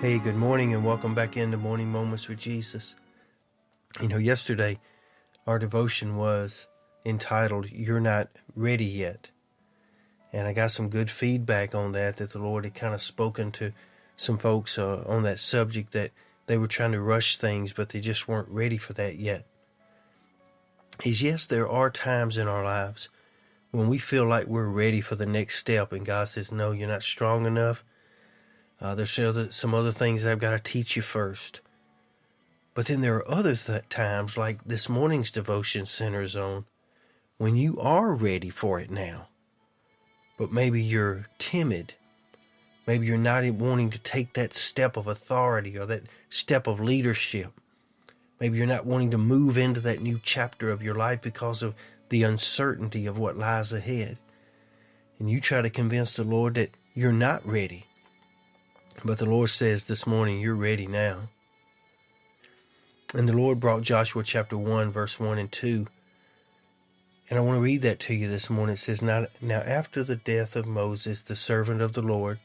Hey, good morning and welcome back into Morning Moments with Jesus. Yesterday our devotion was entitled, You're Not Ready Yet. And I got some good feedback on that the Lord had kind of spoken to some folks on that subject, that they were trying to rush things, but they just weren't ready for that yet. Yes, there are times in our lives when we feel like we're ready for the next step, and God says, no, you're not strong enough. There's some other things I've got to teach you first. But then there are other times, like this morning's devotion centers on, when you are ready for it now, but maybe you're timid. Maybe you're not wanting to take that step of authority or that step of leadership. Maybe you're not wanting to move into that new chapter of your life because of the uncertainty of what lies ahead. And you try to convince the Lord that you're not ready. But the Lord says this morning, you're ready now. And the Lord brought Joshua chapter 1, verse 1 and 2. And I want to read that to you this morning. It says, Now after the death of Moses, the servant of the Lord,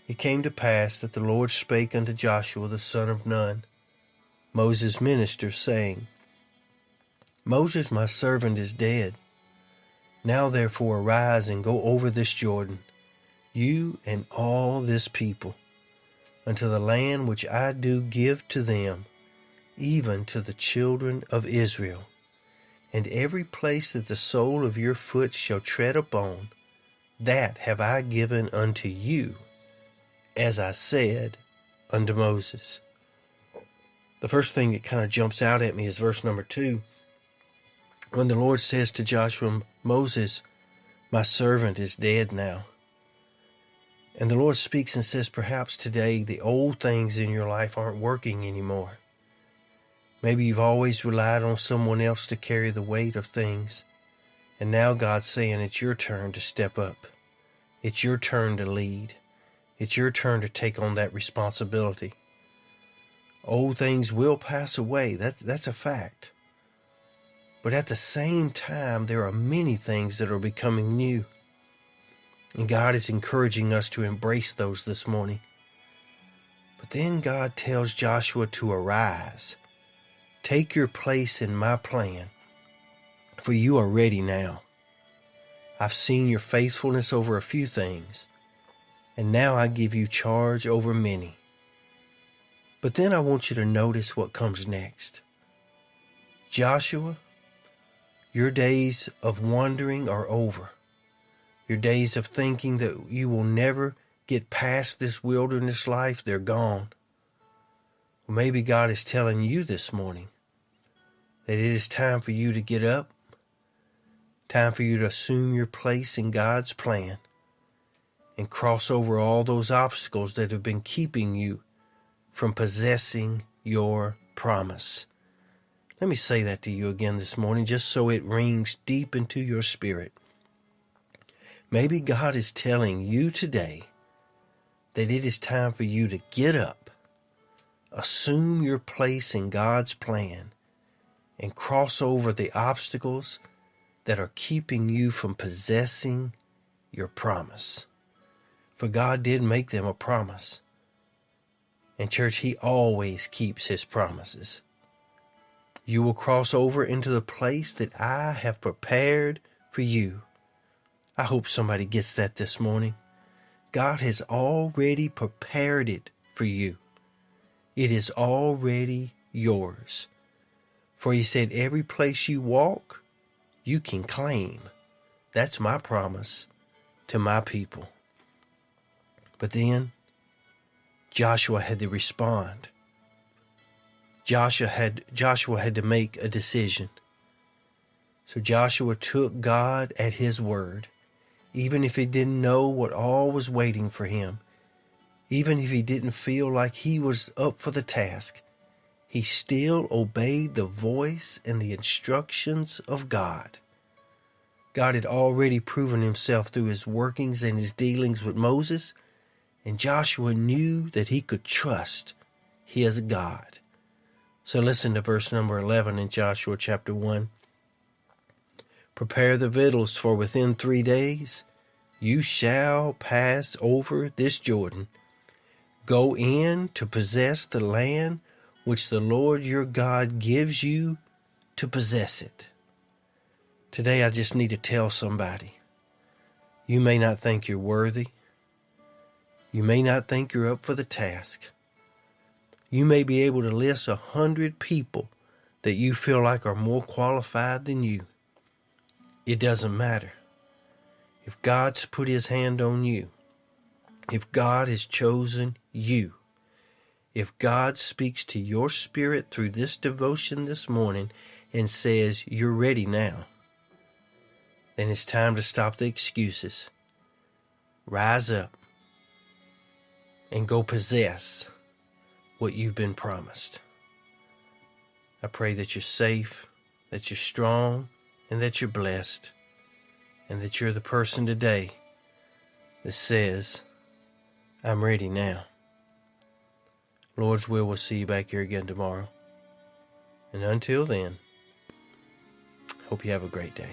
it came to pass that the Lord spake unto Joshua the son of Nun, Moses' minister, saying, Moses my servant is dead. Now therefore arise and go over this Jordan, you and all this people, unto the land which I do give to them, even to the children of Israel. And every place that the sole of your foot shall tread upon, that have I given unto you, as I said unto Moses. The first thing that kind of jumps out at me is verse number 2. When the Lord says to Joshua, Moses, my servant is dead now. And the Lord speaks and says, perhaps today the old things in your life aren't working anymore. Maybe you've always relied on someone else to carry the weight of things. And now God's saying it's your turn to step up. It's your turn to lead. It's your turn to take on that responsibility. Old things will pass away. That's a fact. But at the same time, there are many things that are becoming new. And God is encouraging us to embrace those this morning. But then God tells Joshua to arise. Take your place in my plan, for you are ready now. I've seen your faithfulness over a few things, and now I give you charge over many. But then I want you to notice what comes next. Joshua, your days of wandering are over. Your days of thinking that you will never get past this wilderness life, they're gone. Well, maybe God is telling you this morning that it is time for you to get up, time for you to assume your place in God's plan and cross over all those obstacles that have been keeping you from possessing your promise. Let me say that to you again this morning, just so it rings deep into your spirit. Maybe God is telling you today that it is time for you to get up, assume your place in God's plan, and cross over the obstacles that are keeping you from possessing your promise. For God did make them a promise. And church, He always keeps His promises. You will cross over into the place that I have prepared for you. I hope somebody gets that this morning. God has already prepared it for you. It is already yours. For He said, every place you walk, you can claim. That's my promise to my people. But then Joshua had to respond. Joshua had to make a decision. So Joshua took God at His word. Even if he didn't know what all was waiting for him, even if he didn't feel like he was up for the task, he still obeyed the voice and the instructions of God. God had already proven Himself through His workings and His dealings with Moses, and Joshua knew that he could trust his God. So listen to verse number 11 in Joshua chapter 1. Prepare the victuals, for within 3 days you shall pass over this Jordan, Go in to possess the land which the Lord your God gives you to possess it. Today I just need to tell somebody, you may not think you're worthy. You may not think you're up for the task. You may be able to list 100 people that you feel like are more qualified than you. It doesn't matter. If God's put his hand on you, if God has chosen you, if God speaks to your spirit through this devotion this morning and says, you're ready now, then it's time to stop the excuses. Rise up and go possess what you've been promised. I pray that you're safe, that you're strong, and that you're blessed, and that you're the person today that says, I'm ready now. Lord's will, we'll see you back here again tomorrow. And until then, hope you have a great day.